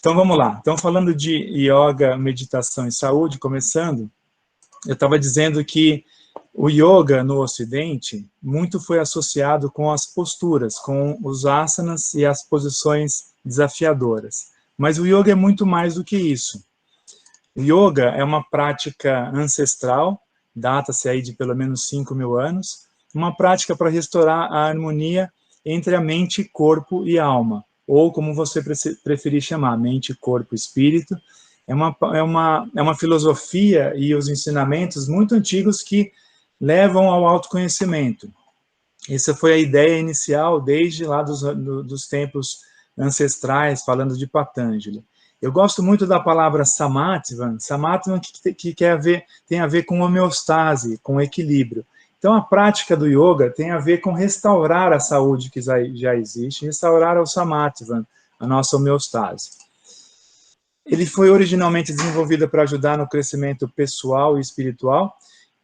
Então vamos lá. Então falando de yoga, meditação e saúde, começando, eu estava dizendo que o yoga no Ocidente muito foi associado com as posturas, com os asanas e as posições desafiadoras. Mas o yoga é muito mais do que isso. O yoga é uma prática ancestral, data-se aí de pelo menos 5.000 anos, uma prática para restaurar a harmonia entre a mente, corpo e alma, ou como você preferir chamar, mente, corpo e espírito. É uma filosofia e os ensinamentos muito antigos que levam ao autoconhecimento. Essa foi a ideia inicial desde lá dos tempos ancestrais, falando de Patanjali. Eu gosto muito da palavra samatva, que tem a ver com homeostase, com equilíbrio. Então, a prática do yoga tem a ver com restaurar a saúde que já existe, restaurar o samatva, a nossa homeostase. Ele foi originalmente desenvolvido para ajudar no crescimento pessoal e espiritual,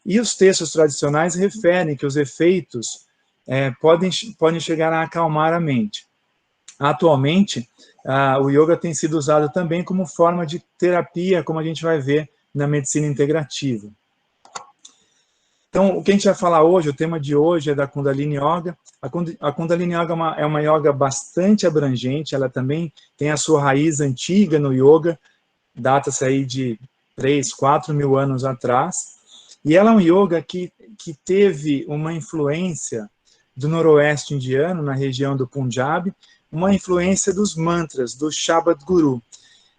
e os textos tradicionais referem que os efeitos podem chegar a acalmar a mente. Atualmente, o yoga tem sido usado também como forma de terapia, como a gente vai ver na medicina integrativa. Então, o que a gente vai falar hoje, o tema de hoje é da Kundalini Yoga. A Kundalini Yoga é uma yoga bastante abrangente, ela também tem a sua raiz antiga no yoga, data-se aí de 3, 4 mil anos atrás, e ela é um yoga que teve uma influência do noroeste indiano, na região do Punjab, uma influência dos mantras, do Shabad Guru.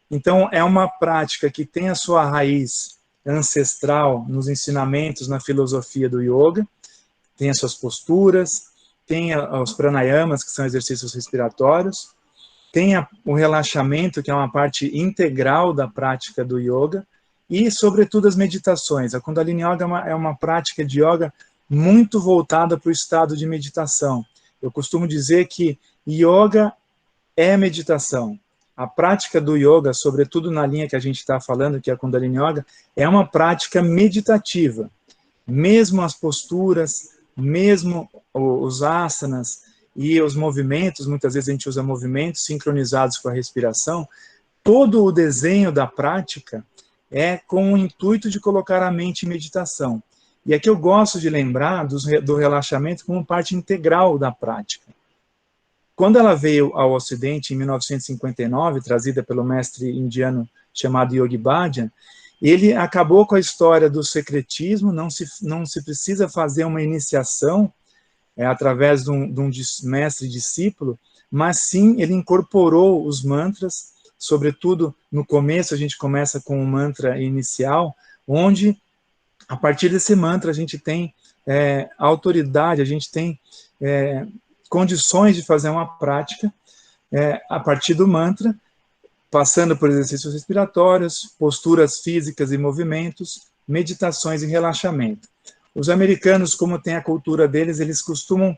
Então, é uma prática que tem a sua raiz ancestral nos ensinamentos, na filosofia do yoga, tem as suas posturas, tem os pranayamas, que são exercícios respiratórios, tem o relaxamento, que é uma parte integral da prática do yoga, e, sobretudo, as meditações. A Kundalini Yoga é uma prática de yoga muito voltada para o estado de meditação. Eu costumo dizer que yoga é meditação. A prática do yoga, sobretudo na linha que a gente está falando, que é a Kundalini Yoga, é uma prática meditativa. Mesmo as posturas, mesmo os asanas e os movimentos, muitas vezes a gente usa movimentos sincronizados com a respiração, todo o desenho da prática é com o intuito de colocar a mente em meditação. E aqui eu gosto de lembrar do relaxamento como parte integral da prática. Quando ela veio ao Ocidente, em 1959, trazida pelo mestre indiano chamado Yogi Bhajan, ele acabou com a história do secretismo, não se precisa fazer uma iniciação através de um mestre-discípulo, mas sim ele incorporou os mantras, sobretudo no começo a gente começa com um mantra inicial, onde a partir desse mantra a gente tem autoridade, a gente tem condições de fazer uma prática a partir do mantra, passando por exercícios respiratórios, posturas físicas e movimentos, meditações e relaxamento. Os americanos, como tem a cultura deles, eles costumam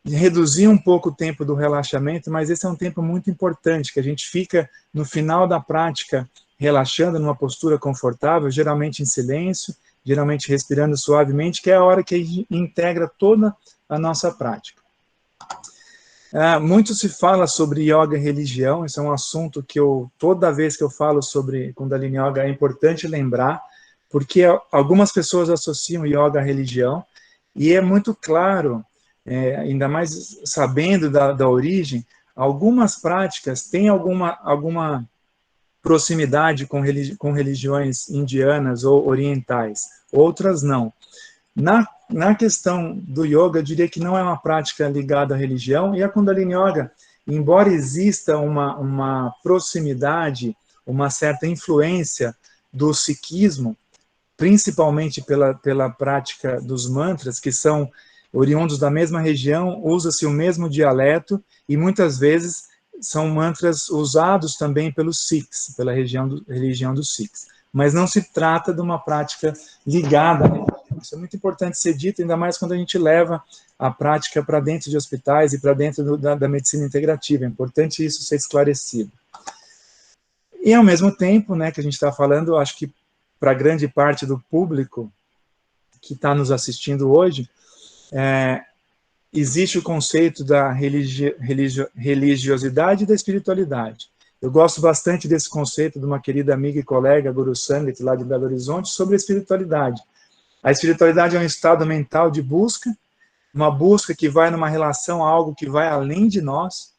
reduzir um pouco o tempo do relaxamento, mas esse é um tempo muito importante, que a gente fica no final da prática relaxando numa postura confortável, geralmente em silêncio, geralmente respirando suavemente, que é a hora que a gente integra toda a nossa prática. Muito se fala sobre yoga e religião, esse é um assunto que toda vez que eu falo sobre Kundalini Yoga é importante lembrar, porque algumas pessoas associam yoga à religião, e é muito claro, ainda mais sabendo da origem, algumas práticas têm alguma proximidade com religiões indianas ou orientais, outras não. Na questão do yoga, eu diria que não é uma prática ligada à religião, e a Kundalini Yoga, embora exista uma proximidade, uma certa influência do sikhismo, principalmente pela prática dos mantras, que são oriundos da mesma região, usa-se o mesmo dialeto, e muitas vezes são mantras usados também pelos Sikhs, pela religião dos Sikhs. Mas não se trata de uma prática ligada à religião. Isso é muito importante ser dito, ainda mais quando a gente leva a prática para dentro de hospitais e para dentro da medicina integrativa. É importante isso ser esclarecido. E, ao mesmo tempo, né, que a gente está falando, eu acho que para grande parte do público que está nos assistindo hoje, existe o conceito da religiosidade e da espiritualidade. Eu gosto bastante desse conceito de uma querida amiga e colega, Guru Sangat, lá de Belo Horizonte, sobre a espiritualidade. A espiritualidade é um estado mental de busca, uma busca que vai numa relação a algo que vai além de nós,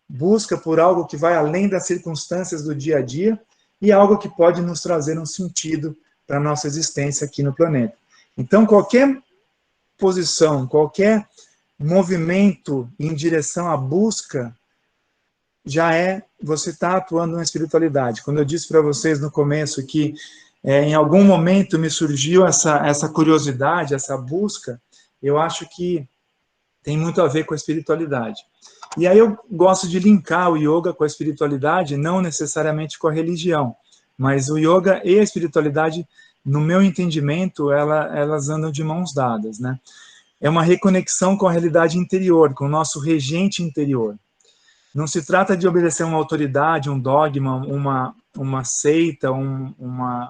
busca por algo que vai além das circunstâncias do dia a dia e algo que pode nos trazer um sentido para a nossa existência aqui no planeta. Então, qualquer posição, qualquer movimento em direção à busca, você está atuando na espiritualidade. Quando eu disse para vocês no começo que em algum momento me surgiu essa curiosidade, essa busca, eu acho que tem muito a ver com a espiritualidade. E aí eu gosto de linkar o yoga com a espiritualidade, não necessariamente com a religião, mas o yoga e a espiritualidade, no meu entendimento, elas andam de mãos dadas, né? É uma reconexão com a realidade interior, com o nosso regente interior. Não se trata de obedecer uma autoridade, um dogma, uma seita, uma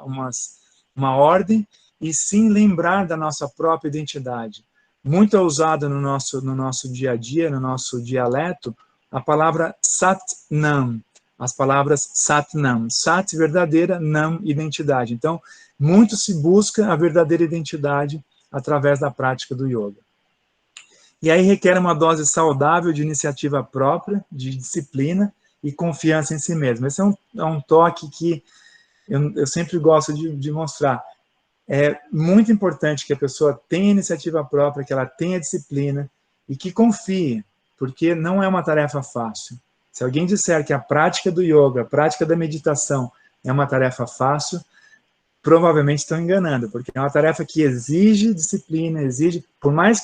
ordem, e sim lembrar da nossa própria identidade. Muito é usada no nosso dia a dia, no nosso dialeto, a palavra Sat-Nam, as palavras Sat-Nam. Sat, verdadeira, Nam, identidade. Então, muito se busca a verdadeira identidade através da prática do yoga. E aí requer uma dose saudável de iniciativa própria, de disciplina e confiança em si mesmo. Esse é um toque que eu sempre gosto de mostrar. É muito importante que a pessoa tenha iniciativa própria, que ela tenha disciplina e que confie, porque não é uma tarefa fácil. Se alguém disser que a prática do yoga, a prática da meditação é uma tarefa fácil, provavelmente estão enganando, porque é uma tarefa que exige disciplina, por mais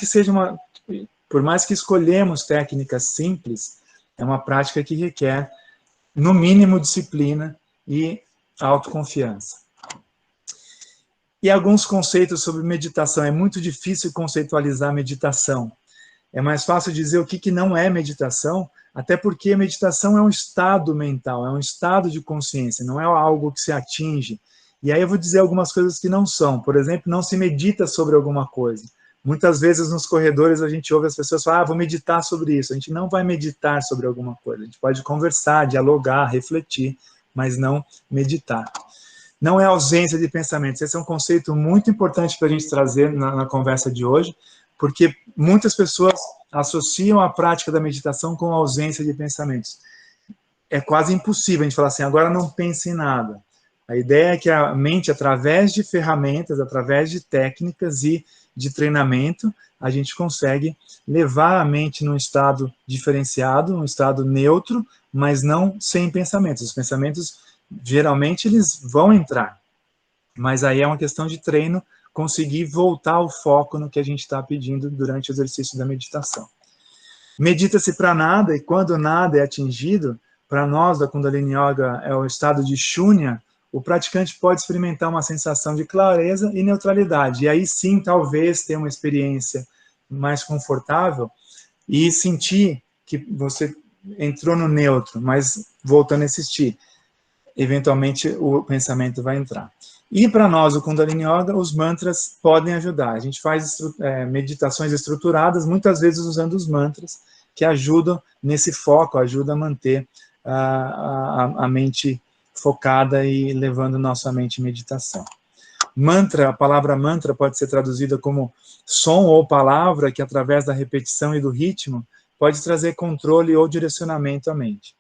que escolhemos técnicas simples, é uma prática que requer, no mínimo, disciplina e autoconfiança. E alguns conceitos sobre meditação. É muito difícil conceitualizar meditação. É mais fácil dizer o que não é meditação, até porque a meditação é um estado mental, é um estado de consciência, não é algo que se atinge. E aí eu vou dizer algumas coisas que não são. Por exemplo, não se medita sobre alguma coisa. Muitas vezes nos corredores a gente ouve as pessoas falar, vou meditar sobre isso. A gente não vai meditar sobre alguma coisa. A gente pode conversar, dialogar, refletir, mas não meditar. Não é ausência de pensamentos. Esse é um conceito muito importante para a gente trazer na conversa de hoje, porque muitas pessoas associam a prática da meditação com a ausência de pensamentos. É quase impossível a gente falar assim, agora não pense em nada. A ideia é que a mente, através de ferramentas, através de técnicas e de treinamento, a gente consegue levar a mente num estado diferenciado, num estado neutro, mas não sem pensamentos. Os pensamentos, geralmente, eles vão entrar, mas aí é uma questão de treino, conseguir voltar o foco no que a gente está pedindo durante o exercício da meditação. Medita-se para nada, e quando nada é atingido, para nós da Kundalini Yoga é o estado de Shunya, o praticante pode experimentar uma sensação de clareza e neutralidade, e aí sim, talvez, ter uma experiência mais confortável e sentir que você entrou no neutro, mas voltando a existir, eventualmente o pensamento vai entrar. E para nós, o Kundalini Yoga, os mantras podem ajudar. A gente faz meditações estruturadas, muitas vezes usando os mantras, que ajudam nesse foco, ajudam a manter a mente focada e levando nossa mente em meditação. Mantra, a palavra mantra pode ser traduzida como som ou palavra que, através da repetição e do ritmo, pode trazer controle ou direcionamento à mente.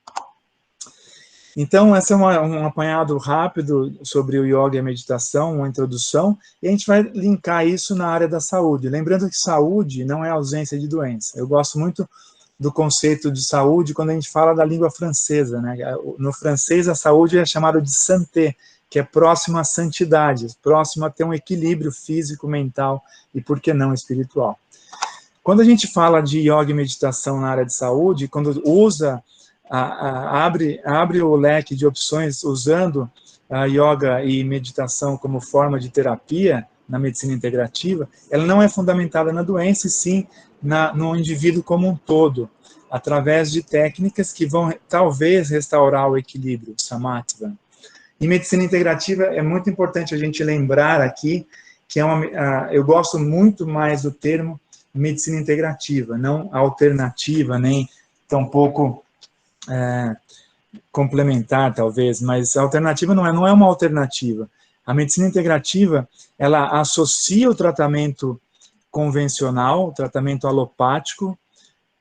Então, esse é um apanhado rápido sobre o yoga e a meditação, uma introdução, e a gente vai linkar isso na área da saúde. Lembrando que saúde não é ausência de doença. Eu gosto muito do conceito de saúde quando a gente fala da língua francesa, né? No francês, a saúde é chamada de santé, que é próximo à santidade, próximo a ter um equilíbrio físico, mental e, por que não, espiritual. Quando a gente fala de yoga e meditação na área de saúde, quando usa abre o leque de opções usando a yoga e meditação como forma de terapia na medicina integrativa, ela não é fundamentada na doença, e sim no indivíduo como um todo, através de técnicas que vão talvez restaurar o equilíbrio, samatva. Em medicina integrativa é muito importante a gente lembrar aqui que eu gosto muito mais do termo medicina integrativa, não alternativa, nem tampouco complementar, talvez, mas a alternativa não é uma alternativa. A medicina integrativa, ela associa o tratamento convencional, o tratamento alopático,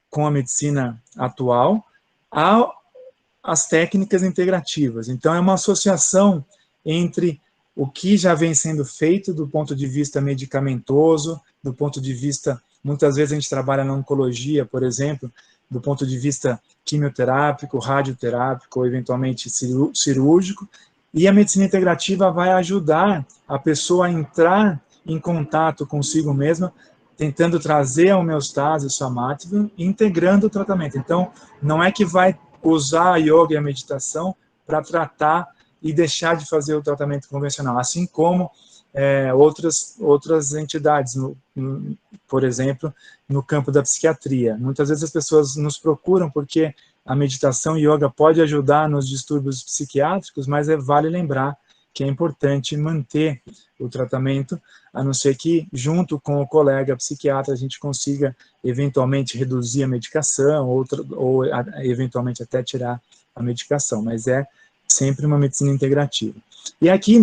com a medicina atual, às técnicas integrativas. Então, é uma associação entre o que já vem sendo feito do ponto de vista medicamentoso, do ponto de vista, muitas vezes a gente trabalha na oncologia, por exemplo, do ponto de vista quimioterápico, radioterápico, ou eventualmente cirúrgico, e a medicina integrativa vai ajudar a pessoa a entrar em contato consigo mesma, tentando trazer a homeostase, o samatva, integrando o tratamento. Então, não é que vai usar a yoga e a meditação para tratar e deixar de fazer o tratamento convencional, assim como outras entidades, por exemplo, no campo da psiquiatria. Muitas vezes as pessoas nos procuram porque a meditação e yoga pode ajudar nos distúrbios psiquiátricos, mas vale lembrar que é importante manter o tratamento, a não ser que, junto com o colega psiquiatra, a gente consiga eventualmente reduzir a medicação ou eventualmente até tirar a medicação, mas é sempre uma medicina integrativa. E aqui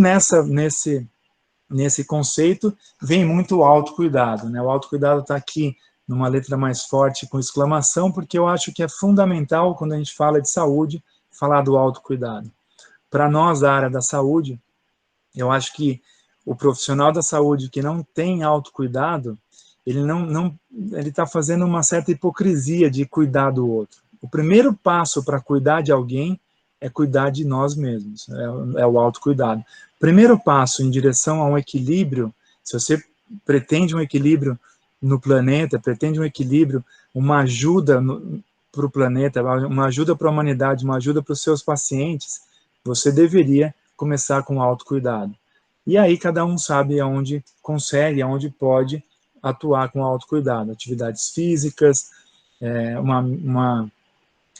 nesse conceito vem muito o autocuidado, né? O autocuidado está aqui numa letra mais forte com exclamação, porque eu acho que é fundamental, quando a gente fala de saúde, falar do autocuidado. Para nós, da área da saúde, eu acho que o profissional da saúde que não tem autocuidado, ele está fazendo uma certa hipocrisia de cuidar do outro. O primeiro passo para cuidar de alguém é cuidar de nós mesmos, é o autocuidado. Primeiro passo em direção a um equilíbrio, se você pretende um equilíbrio no planeta, pretende um equilíbrio, uma ajuda para o planeta, uma ajuda para a humanidade, uma ajuda para os seus pacientes, você deveria começar com o autocuidado. E aí cada um sabe aonde consegue, aonde pode atuar com o autocuidado. Atividades físicas, uma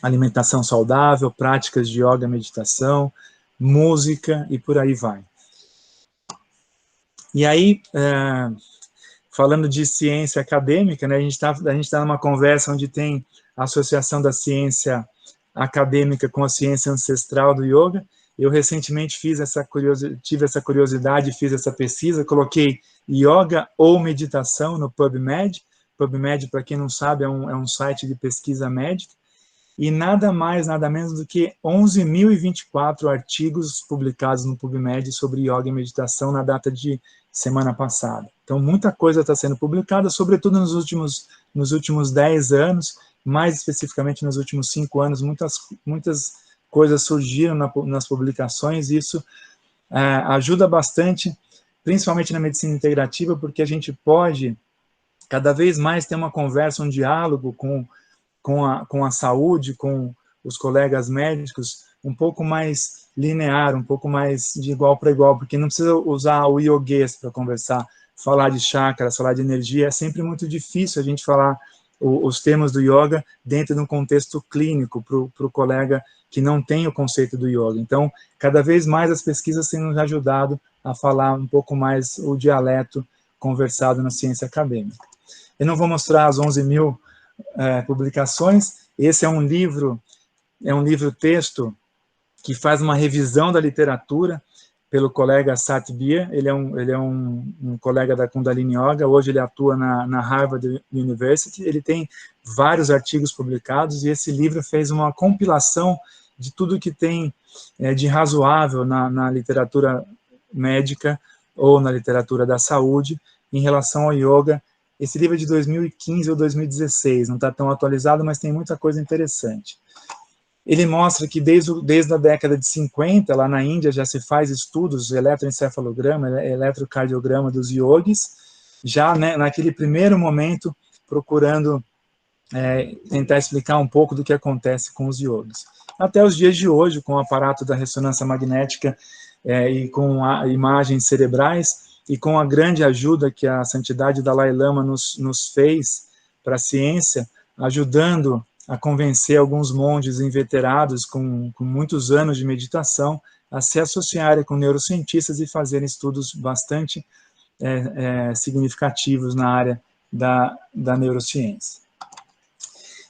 alimentação saudável, práticas de yoga, meditação, música e por aí vai. E aí, falando de ciência acadêmica, né, a gente tá numa conversa onde tem a associação da ciência acadêmica com a ciência ancestral do yoga. Eu recentemente tive essa curiosidade, fiz essa pesquisa, coloquei yoga ou meditação no PubMed. PubMed, para quem não sabe, é um site de pesquisa médica, e nada mais, nada menos do que 11.024 artigos publicados no PubMed sobre yoga e meditação na data de semana passada. Então, muita coisa está sendo publicada, sobretudo nos últimos 10 anos, mais especificamente nos últimos 5 anos, muitas coisas surgiram nas publicações, e isso ajuda bastante, principalmente na medicina integrativa, porque a gente pode cada vez mais ter uma conversa, um diálogo com a saúde, com os colegas médicos, um pouco mais linear, um pouco mais de igual para igual, porque não precisa usar o yoguês para conversar, falar de chakras, falar de energia, é sempre muito difícil a gente falar os termos do yoga dentro de um contexto clínico para o colega que não tem o conceito do yoga. Então, cada vez mais as pesquisas têm nos ajudado a falar um pouco mais o dialeto conversado na ciência acadêmica. Eu não vou mostrar as 11.000 publicações. Esse é um livro-texto que faz uma revisão da literatura pelo colega Satbir. Ele é um colega da Kundalini Yoga, hoje ele atua na Harvard University, ele tem vários artigos publicados, e esse livro fez uma compilação de tudo que tem de razoável na literatura médica ou na literatura da saúde em relação ao yoga. Esse livro é de 2015 ou 2016, não está tão atualizado, mas tem muita coisa interessante. Ele mostra que desde a década de 50, lá na Índia, já se faz estudos, eletroencefalograma, eletrocardiograma dos yogis, já naquele primeiro momento, procurando tentar explicar um pouco do que acontece com os yogis. Até os dias de hoje, com o aparato da ressonância magnética e com imagens cerebrais, e com a grande ajuda que a Santidade Dalai Lama nos fez para a ciência, ajudando a convencer alguns monges inveterados com muitos anos de meditação a se associarem com neurocientistas e fazerem estudos bastante significativos na área da neurociência.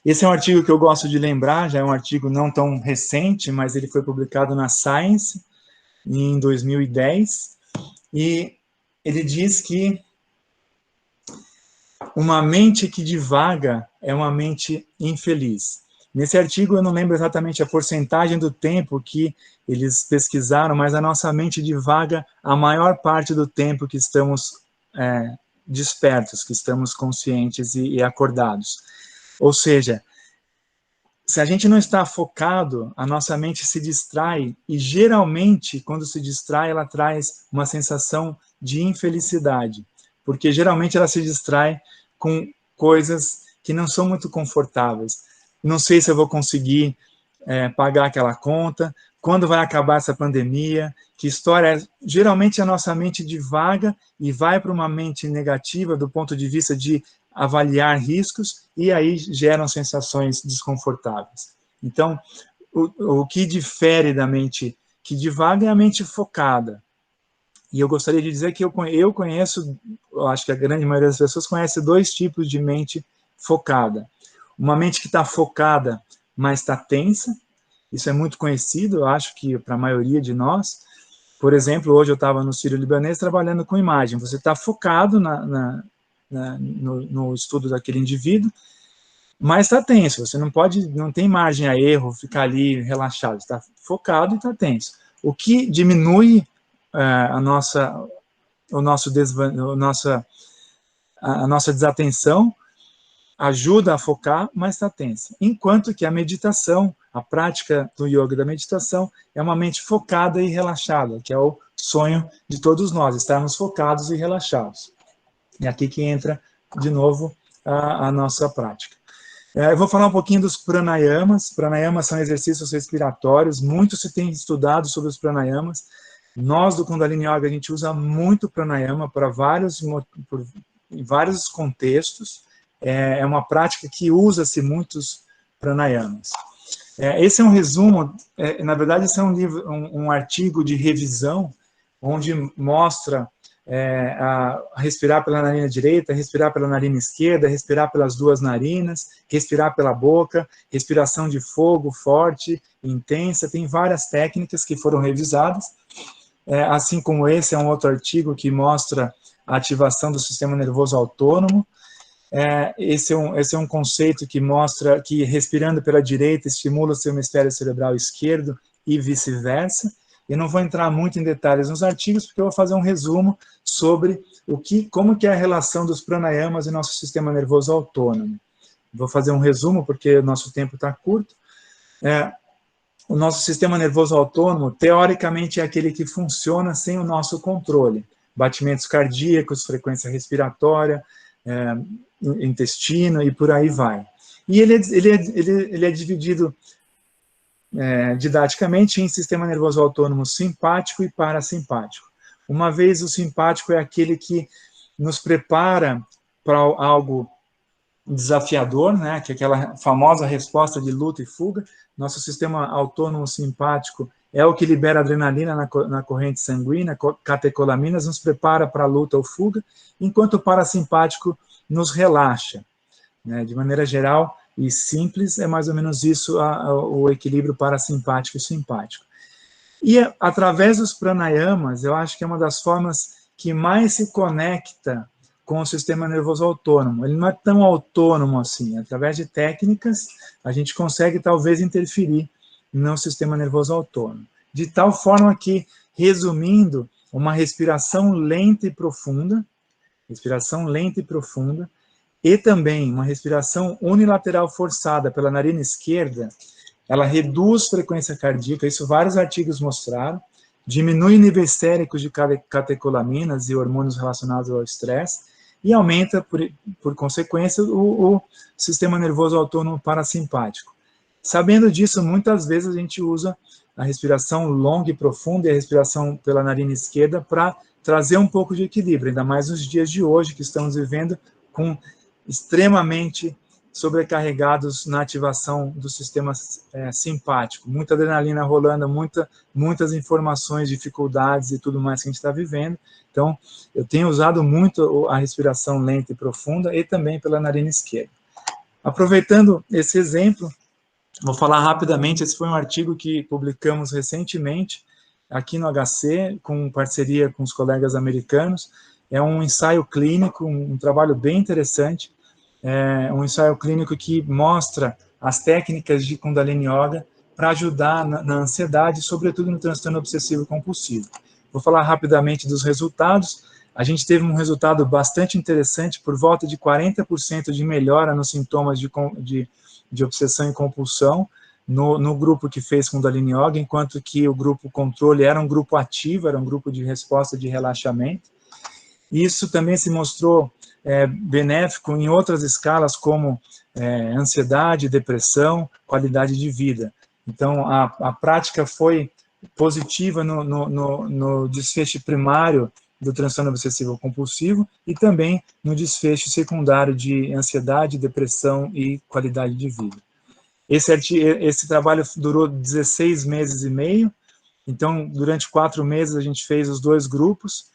Esse é um artigo que eu gosto de lembrar, já é um artigo não tão recente, mas ele foi publicado na Science em 2010, e ele diz que uma mente que divaga é uma mente infeliz. Nesse artigo eu não lembro exatamente a porcentagem do tempo que eles pesquisaram, mas a nossa mente divaga a maior parte do tempo que estamos despertos, que estamos conscientes e acordados. Ou seja, se a gente não está focado, a nossa mente se distrai, e geralmente, quando se distrai, ela traz uma sensação de infelicidade, porque geralmente ela se distrai com coisas que não são muito confortáveis. Não sei se eu vou conseguir pagar aquela conta, quando vai acabar essa pandemia, que história é? Geralmente a nossa mente divaga e vai para uma mente negativa do ponto de vista de avaliar riscos, e aí geram sensações desconfortáveis. Então, o que difere da mente que divaga é a mente focada. E eu gostaria de dizer que eu conheço, eu acho que a grande maioria das pessoas conhece dois tipos de mente focada. Uma mente que está focada, mas está tensa. Isso é muito conhecido, eu acho que para a maioria de nós. Por exemplo, hoje eu estava no Sírio-Libanês trabalhando com imagem. Você está focado no estudo daquele indivíduo, mas está tenso. Você não tem margem a erro, ficar ali relaxado. Está focado e está tenso. O que diminui a nossa desatenção, ajuda a focar, mas está tensa. Enquanto que a meditação, a prática do yoga da meditação, é uma mente focada e relaxada, que é o sonho de todos nós, estarmos focados e relaxados. É aqui que entra, de novo, a nossa prática. Eu vou falar um pouquinho dos pranayamas. Pranayamas são exercícios respiratórios, muito se tem estudado sobre os pranayamas. Nós, do Kundalini Yoga, a gente usa muito pranayama para em vários contextos. É uma prática que usa-se muitos pranayamas. Esse é um resumo, na verdade, esse é um artigo de revisão, onde mostra a respirar pela narina direita, respirar pela narina esquerda, respirar pelas duas narinas, respirar pela boca, respiração de fogo forte, intensa. Tem várias técnicas que foram revisadas. Assim como esse é um outro artigo que mostra a ativação do sistema nervoso autônomo. Esse é um conceito que mostra que respirando pela direita estimula o seu hemisfério cerebral esquerdo e vice-versa. Eu não vou entrar muito em detalhes nos artigos, porque eu vou fazer um resumo sobre como que é a relação dos pranayamas e nosso sistema nervoso autônomo. Vou fazer um resumo, porque o nosso tempo está curto. O nosso sistema nervoso autônomo, teoricamente, é aquele que funciona sem o nosso controle. Batimentos cardíacos, frequência respiratória, intestino e por aí vai. E ele é dividido didaticamente em sistema nervoso autônomo simpático e parasimpático. Uma vez o simpático é aquele que nos prepara para algo desafiador, né, que é aquela famosa resposta de luta e fuga. Nosso sistema autônomo simpático é o que libera adrenalina na corrente sanguínea, catecolaminas, nos prepara para a luta ou fuga, enquanto o parasimpático nos relaxa. Né? De maneira geral e simples, é mais ou menos isso o equilíbrio parasimpático e simpático. E através dos pranayamas, eu acho que é uma das formas que mais se conecta com o sistema nervoso autônomo. Ele não é tão autônomo assim. Através de técnicas, a gente consegue talvez interferir no sistema nervoso autônomo. De tal forma que, resumindo, uma respiração lenta e profunda, e também uma respiração unilateral forçada pela narina esquerda, ela reduz frequência cardíaca, isso vários artigos mostraram, diminui níveis séricos de catecolaminas e hormônios relacionados ao estresse, e aumenta, por consequência, o sistema nervoso autônomo parasimpático. Sabendo disso, muitas vezes a gente usa a respiração longa e profunda e a respiração pela narina esquerda para trazer um pouco de equilíbrio, ainda mais nos dias de hoje, que estamos vivendo com extremamente sobrecarregados na ativação do sistema simpático. Muita adrenalina rolando, muitas informações, dificuldades e tudo mais que a gente está vivendo. Então, eu tenho usado muito a respiração lenta e profunda e também pela narina esquerda. Aproveitando esse exemplo, vou falar rapidamente, esse foi um artigo que publicamos recentemente aqui no HC, com parceria com os colegas americanos. É um ensaio clínico, um trabalho bem interessante, um ensaio clínico que mostra as técnicas de Kundalini Yoga para ajudar na ansiedade, sobretudo no transtorno obsessivo compulsivo. Vou falar rapidamente dos resultados. A gente teve um resultado bastante interessante, por volta de 40% de melhora nos sintomas de obsessão e compulsão no grupo que fez Kundalini Yoga, enquanto que o grupo controle era um grupo ativo, era um grupo de resposta de relaxamento. Isso também se mostrou benéfico em outras escalas, como ansiedade, depressão, qualidade de vida. Então, a prática foi positiva no desfecho primário do transtorno obsessivo compulsivo e também no desfecho secundário de ansiedade, depressão e qualidade de vida. Esse trabalho durou 16 meses e meio, então, durante 4 meses a gente fez os 2 grupos.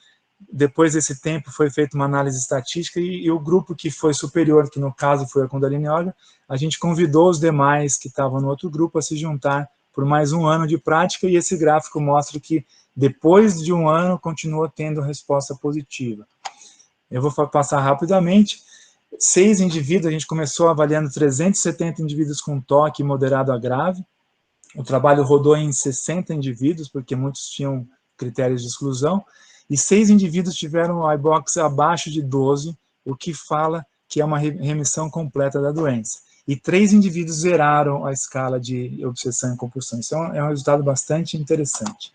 Depois desse tempo foi feita uma análise estatística e o grupo que foi superior, que no caso foi a Kundalini Yoga, a gente convidou os demais que estavam no outro grupo a se juntar por mais 1 ano de prática, e esse gráfico mostra que depois de 1 ano continua tendo resposta positiva. Eu vou passar rapidamente. 6 indivíduos, a gente começou avaliando 370 indivíduos com toque moderado a grave. O trabalho rodou em 60 indivíduos, porque muitos tinham critérios de exclusão, e 6 indivíduos tiveram o iBox abaixo de 12, o que fala que é uma remissão completa da doença. E 3 indivíduos zeraram a escala de obsessão e compulsão. Isso é um resultado bastante interessante.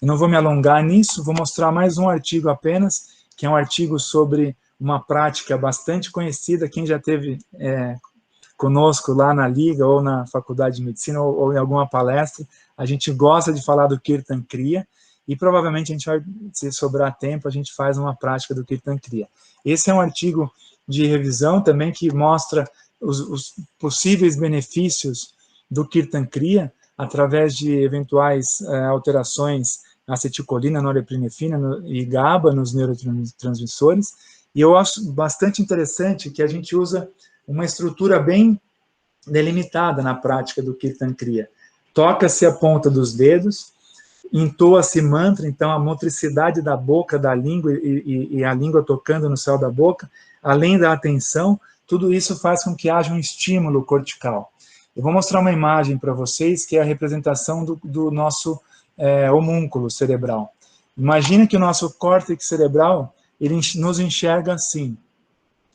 Eu não vou me alongar nisso, vou mostrar mais um artigo apenas, que é um artigo sobre uma prática bastante conhecida. Quem já teve conosco lá na Liga, ou na Faculdade de Medicina, ou em alguma palestra, a gente gosta de falar do Kirtan Kriya, e provavelmente a gente vai, se sobrar tempo, a gente faz uma prática do Kirtan Kriya. Esse é um artigo de revisão também que mostra os possíveis benefícios do Kirtan Kriya através de eventuais alterações na acetilcolina, norepinefrina e GABA nos neurotransmissores. E eu acho bastante interessante que a gente usa uma estrutura bem delimitada na prática do Kirtan Kriya. Toca-se a ponta dos dedos, entoa-se mantra, então a motricidade da boca, da língua e a língua tocando no céu da boca, além da atenção, tudo isso faz com que haja um estímulo cortical. Eu vou mostrar uma imagem para vocês, que é a representação do nosso homúnculo cerebral. Imagina que o nosso córtex cerebral, ele nos enxerga assim,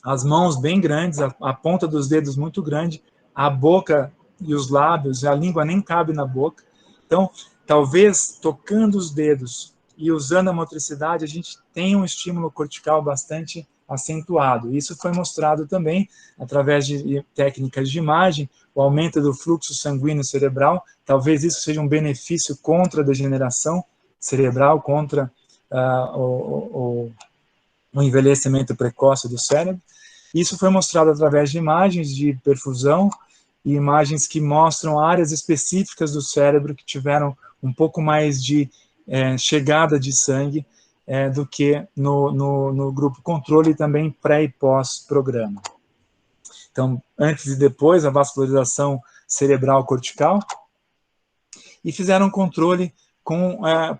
as mãos bem grandes, a ponta dos dedos muito grande, a boca e os lábios, a língua nem cabe na boca. Então, talvez tocando os dedos e usando a motricidade, a gente tenha um estímulo cortical bastante acentuado. Isso foi mostrado também através de técnicas de imagem, o aumento do fluxo sanguíneo cerebral. Talvez isso seja um benefício contra a degeneração cerebral, contra o envelhecimento precoce do cérebro. Isso foi mostrado através de imagens de perfusão e imagens que mostram áreas específicas do cérebro que tiveram um pouco mais de chegada de sangue do que no grupo controle, e também pré e pós-programa. Então, antes e depois, a vascularização cerebral cortical, e fizeram um controle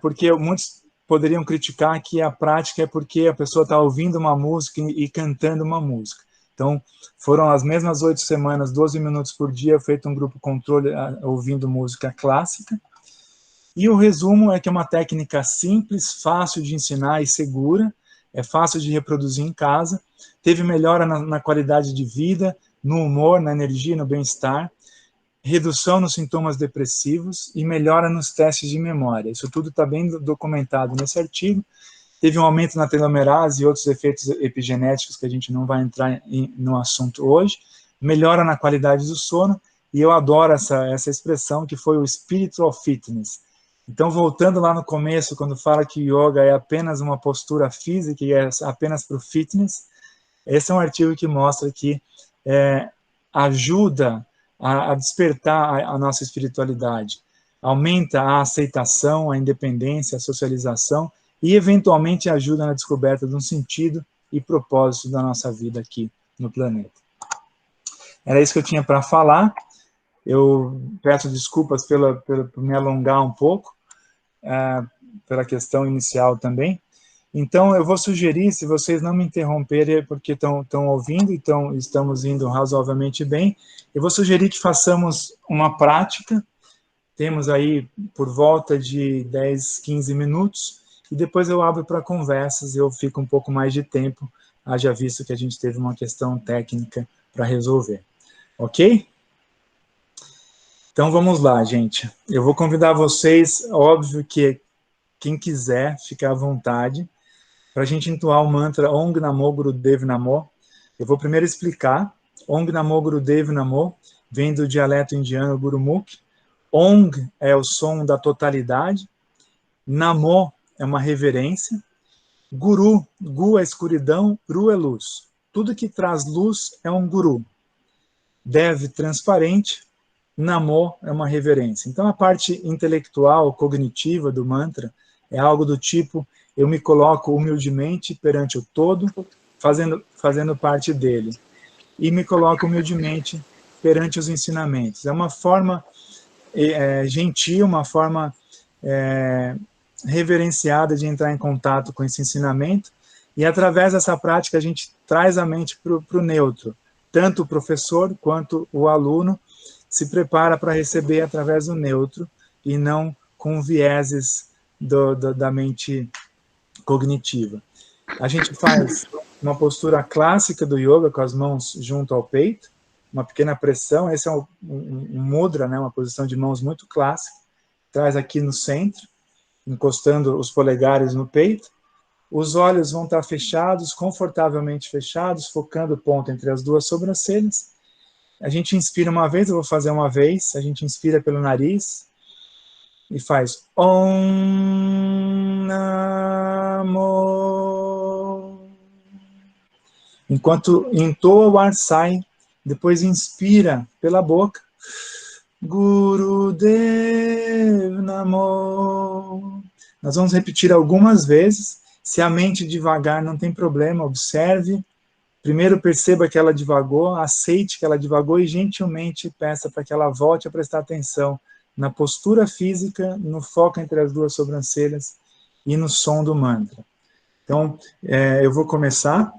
porque muitos poderiam criticar que a prática é porque a pessoa está ouvindo uma música e cantando uma música. Então, foram as mesmas 8 semanas, 12 minutos por dia, feito um grupo controle ouvindo música clássica. E o resumo é que é uma técnica simples, fácil de ensinar e segura, é fácil de reproduzir em casa, teve melhora na qualidade de vida, no humor, na energia, no bem-estar, redução nos sintomas depressivos e melhora nos testes de memória. Isso tudo está bem documentado nesse artigo. Teve um aumento na telomerase e outros efeitos epigenéticos que a gente não vai entrar no assunto hoje. Melhora na qualidade do sono, e eu adoro essa expressão, que foi o spiritual fitness. Então, voltando lá no começo, quando fala que yoga é apenas uma postura física e é apenas para o fitness, esse é um artigo que mostra que ajuda a despertar a nossa espiritualidade, aumenta a aceitação, a independência, a socialização e, eventualmente, ajuda na descoberta de um sentido e propósito da nossa vida aqui no planeta. Era isso que eu tinha para falar. Eu peço desculpas por me alongar um pouco, pela questão inicial também. Então, eu vou sugerir, se vocês não me interromperem, porque estão ouvindo, então estamos indo razoavelmente bem, eu vou sugerir que façamos uma prática. Temos aí por volta de 10, 15 minutos, e depois eu abro para conversas, eu fico um pouco mais de tempo, haja visto que a gente teve uma questão técnica para resolver. Ok? Então vamos lá, gente. Eu vou convidar vocês, óbvio que quem quiser, ficar à vontade, para a gente entoar o mantra Om Namo Gurudev Namo. Eu vou primeiro explicar. Om Namo Gurudev Namo vem do dialeto indiano Gurumukh. Om é o som da totalidade. Namo é uma reverência. Guru, Gu é escuridão, Ru é luz. Tudo que traz luz é um guru. Dev, transparente. Namo é uma reverência. Então, a parte intelectual, cognitiva do mantra é algo do tipo, eu me coloco humildemente perante o todo, fazendo parte dele. E me coloco humildemente perante os ensinamentos. É uma forma gentil, uma forma reverenciada de entrar em contato com esse ensinamento, e através dessa prática a gente traz a mente para o neutro. Tanto o professor quanto o aluno se prepara para receber através do neutro e não com vieses da mente cognitiva. A gente faz uma postura clássica do yoga com as mãos junto ao peito, uma pequena pressão, esse é um mudra, né, uma posição de mãos muito clássica, traz aqui no centro, encostando os polegares no peito, os olhos vão estar fechados, confortavelmente fechados, focando o ponto entre as duas sobrancelhas. A gente inspira uma vez, eu vou fazer uma vez, a gente inspira pelo nariz e faz Om Namo. Enquanto entoa, o ar sai, depois inspira pela boca. Gurudev Namo. Nós vamos repetir algumas vezes. Se a mente devagar, não tem problema, observe. Primeiro perceba que ela divagou, aceite que ela divagou e gentilmente peça para que ela volte a prestar atenção na postura física, no foco entre as duas sobrancelhas e no som do mantra. Então, eu vou começar.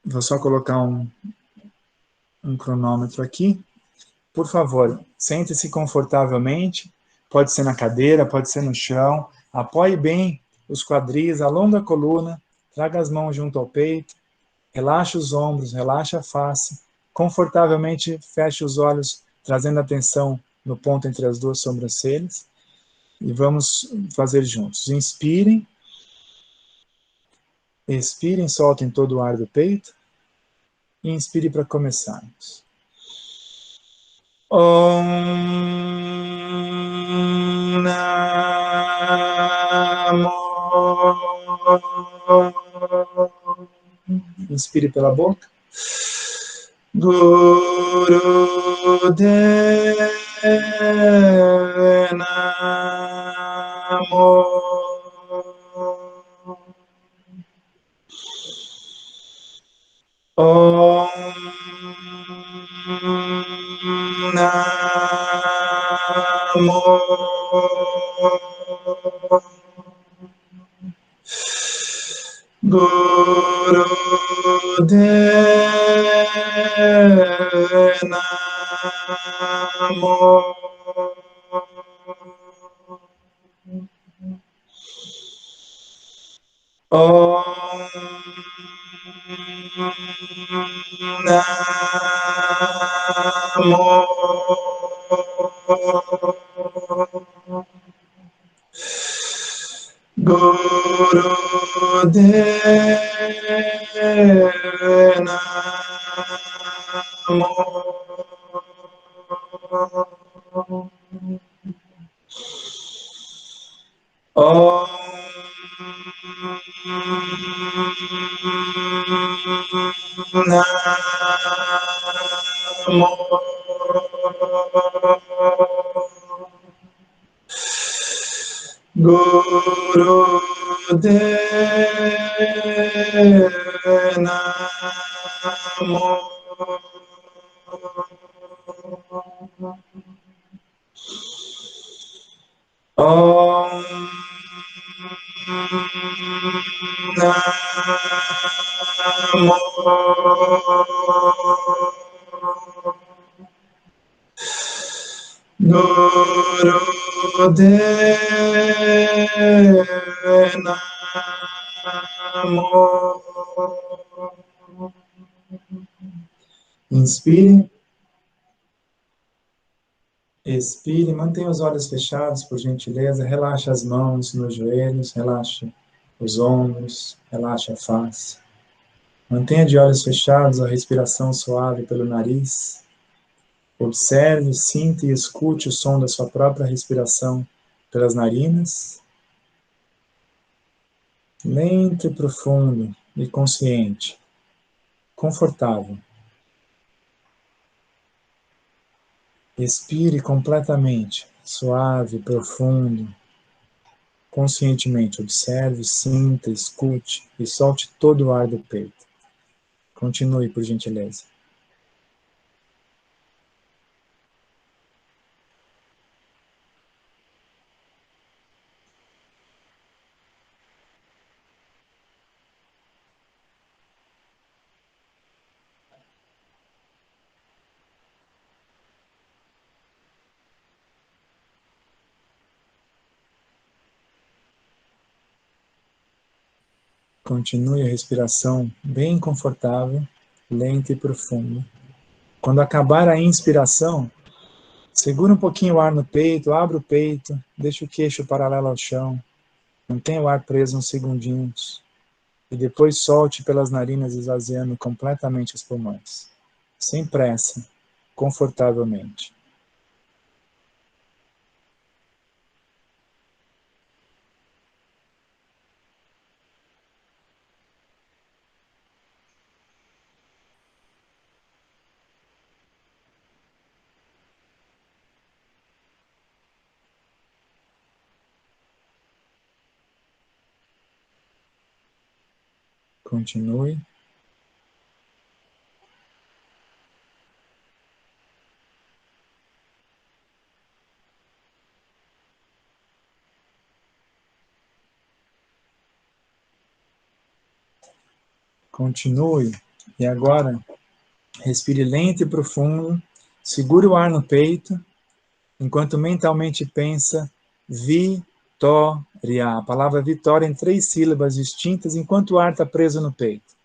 Vou só colocar um cronômetro aqui. Por favor, sente-se confortavelmente, pode ser na cadeira, pode ser no chão, apoie bem os quadris, alonga a coluna, traga as mãos junto ao peito, relaxa os ombros, relaxa a face, confortavelmente feche os olhos, trazendo atenção no ponto entre as duas sobrancelhas, e vamos fazer juntos. Inspirem, expirem, soltem todo o ar do peito, e inspire para começarmos. Om Namo. Inspire pela boca. Gurudev Namo. Om Namo. Gurudev Namo. Om Namo. Gurudev Namo. Om Namo. Gurudev Namo. Om Gurudeva Namo. Inspire. Expire, mantenha os olhos fechados, por gentileza. Relaxe as mãos nos joelhos, relaxe os ombros, relaxe a face. Mantenha de olhos fechados a respiração suave pelo nariz. Observe, sinta e escute o som da sua própria respiração pelas narinas. Lento e profundo e consciente. Confortável. Expire completamente, suave, profundo. Conscientemente, observe, sinta, escute e solte todo o ar do peito. Continue, por gentileza. Continue a respiração bem confortável, lenta e profunda. Quando acabar a inspiração, segura um pouquinho o ar no peito, abre o peito, deixa o queixo paralelo ao chão, mantenha o ar preso uns segundinhos e depois solte pelas narinas, esvaziando completamente os pulmões. Sem pressa, confortavelmente. Continue. Continue. E agora, respire lento e profundo. Segure o ar no peito, enquanto mentalmente pensa vitória. A palavra vitória em 3 sílabas distintas, enquanto o ar está preso no peito.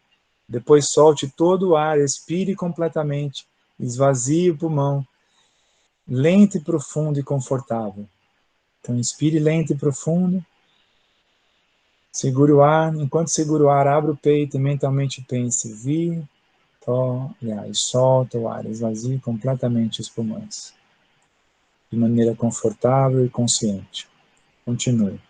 Depois solte todo o ar, expire completamente, esvazie o pulmão, lento e profundo e confortável. Então, inspire lento e profundo, segure o ar, enquanto segura o ar, abre o peito e mentalmente pense vitória, e solta o ar, esvazie completamente os pulmões, de maneira confortável e consciente. Continue.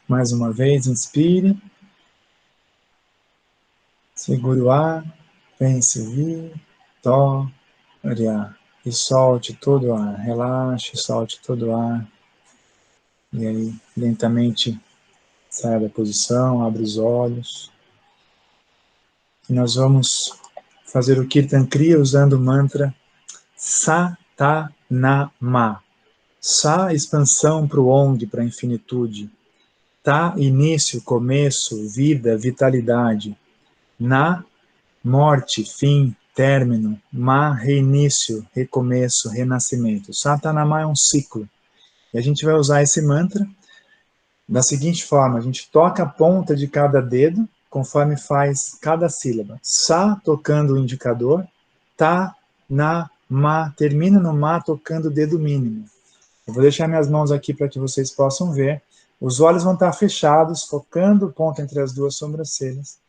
Mais uma vez, inspire, segure o ar, pense vitória, e solte todo o ar, relaxe, solte todo o ar, e aí lentamente saia da posição, abre os olhos, e nós vamos fazer o Kirtan Kriya usando o mantra Satanama. Sa, expansão para o Ong, para a infinitude. Ta, início, começo, vida, vitalidade. Na, morte, fim, término. Ma, reinício, recomeço, renascimento. Satanama é um ciclo. E a gente vai usar esse mantra da seguinte forma: a gente toca a ponta de cada dedo, conforme faz cada sílaba. Sa, tocando o indicador. Ta, na, ma, termina no ma, tocando o dedo mínimo. Eu vou deixar minhas mãos aqui para que vocês possam ver. Os olhos vão estar fechados, focando o ponto entre as duas sobrancelhas.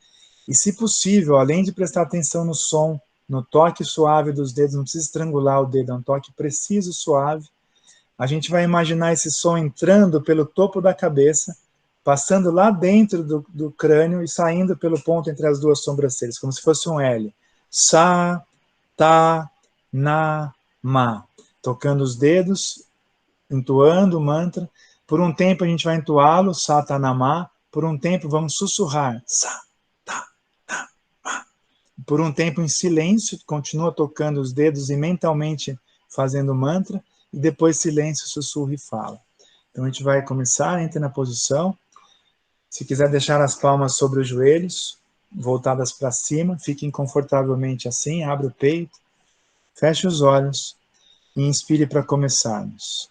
E, se possível, além de prestar atenção no som no toque suave dos dedos, não precisa estrangular o dedo, é um toque preciso, suave. A gente vai imaginar esse som entrando pelo topo da cabeça, passando lá dentro do crânio e saindo pelo ponto entre as duas sobrancelhas, como se fosse um L. Sa, ta, na, ma. Tocando os dedos, entoando o mantra. Por um tempo a gente vai entoá-lo, sa, ta, na, ma. Por um tempo vamos sussurrar, sa, ta, na, ma. Por um tempo em silêncio, continua tocando os dedos e mentalmente fazendo o mantra. E depois silêncio, sussurro e fala. Então a gente vai começar, entra na posição. Se quiser deixar as palmas sobre os joelhos, voltadas para cima, fiquem confortavelmente assim, abre o peito, feche os olhos e inspire para começarmos.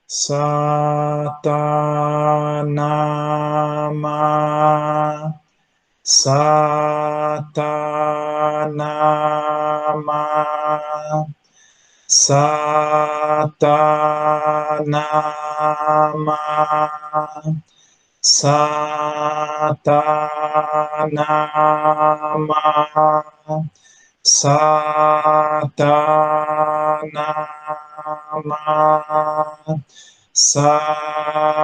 Satanama, Satanama, Satanama, Satanama, Satanama, Satanama, Satanama, Satanama,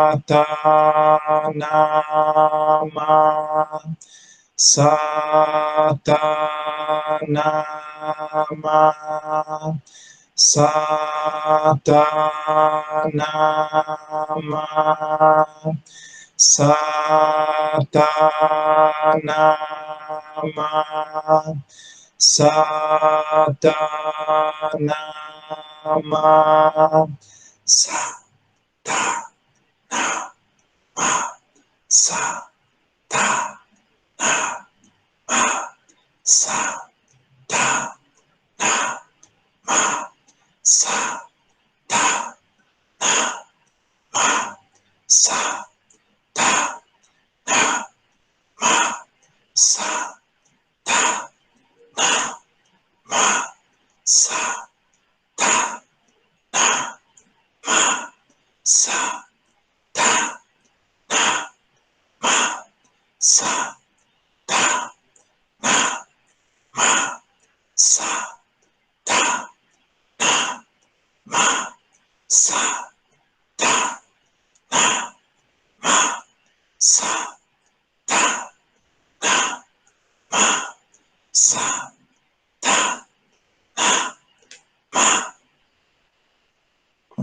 Satanama, Satanama,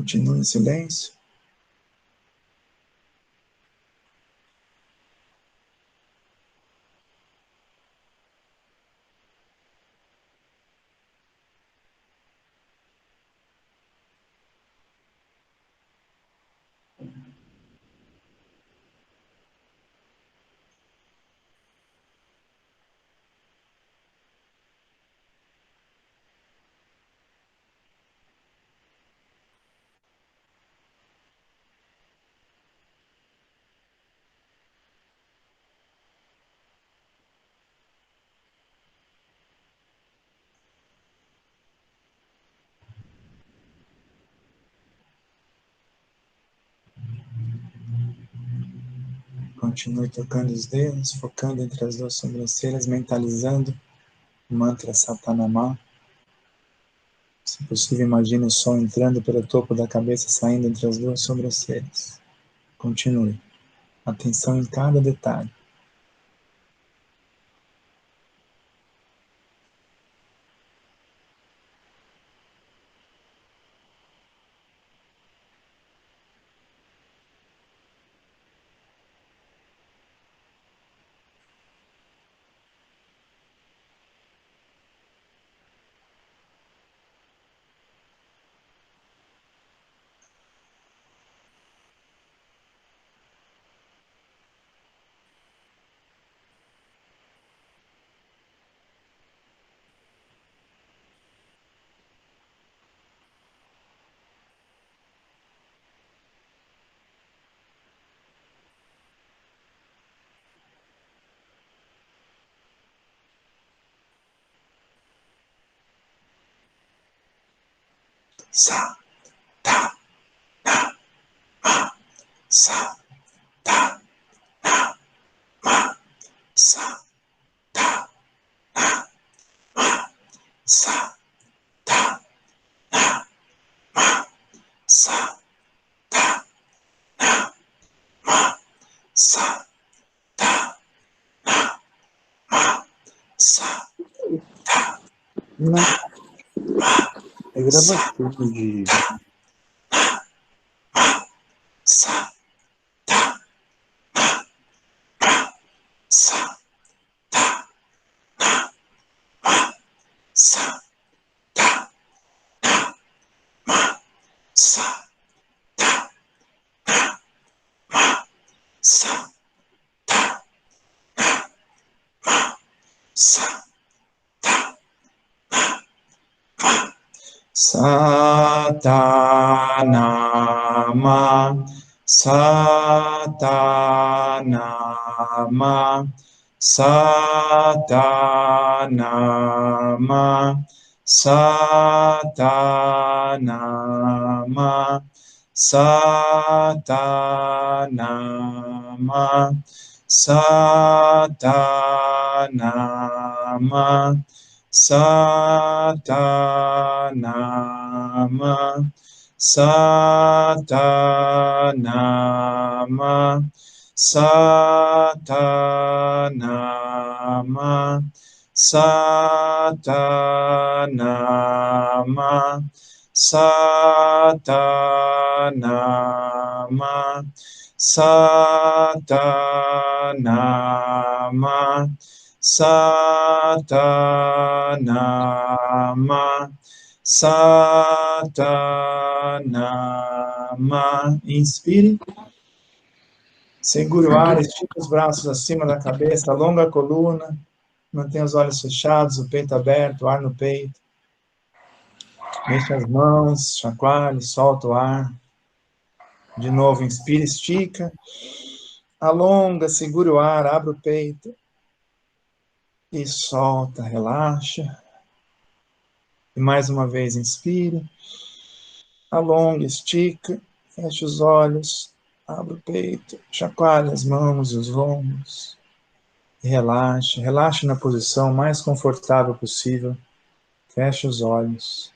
Continue em silêncio. Continue tocando os dedos, focando entre as duas sobrancelhas, mentalizando o mantra Satanama. Se possível, imagine o som entrando pelo topo da cabeça, saindo entre as duas sobrancelhas. Continue. Atenção em cada detalhe. Sa, ta, na, ma. Sa, ta, na, ma. Sa, ta, na, sa, ta, na, ma, sa, ta, Não, ma, é gravativo de... sa, ta, na, ma, sa, ta, na, ma, sa, ta, na, ma, sa, ta, na, ma, sa, ta, na, ma, sa, ta, na, ma, Satanama, Satanama, Satanama, Satanama, Satanama, Satanama, Satanama, Satanama, Satanama, Satanama, Satanama, Satanama, Satanama, Satanama. Inspire. Segure o ar, estique os braços acima da cabeça, alonga a coluna, mantenha os olhos fechados, o peito aberto, o ar no peito. Mexa as mãos, chacoalhe, solta o ar. De novo, inspire, estica. Alonga, segure o ar, abre o peito. E solta, relaxa. E mais uma vez, inspire. Alonga, estica. Fecha os olhos. Abre o peito. Chacoalhe as mãos e os ombros. E relaxa. Relaxa na posição mais confortável possível. Fecha os olhos.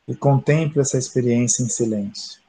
E contemple essa experiência em silêncio.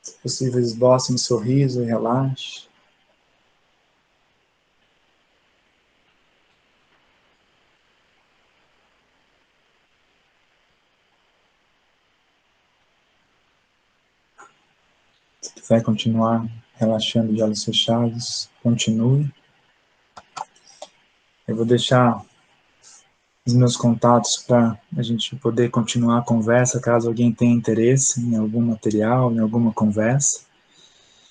Se possível, esboce um sorriso e relaxe. Se quiser continuar relaxando de olhos fechados, continue. Eu vou deixar os meus contatos para a gente poder continuar a conversa, caso alguém tenha interesse em algum material, em alguma conversa.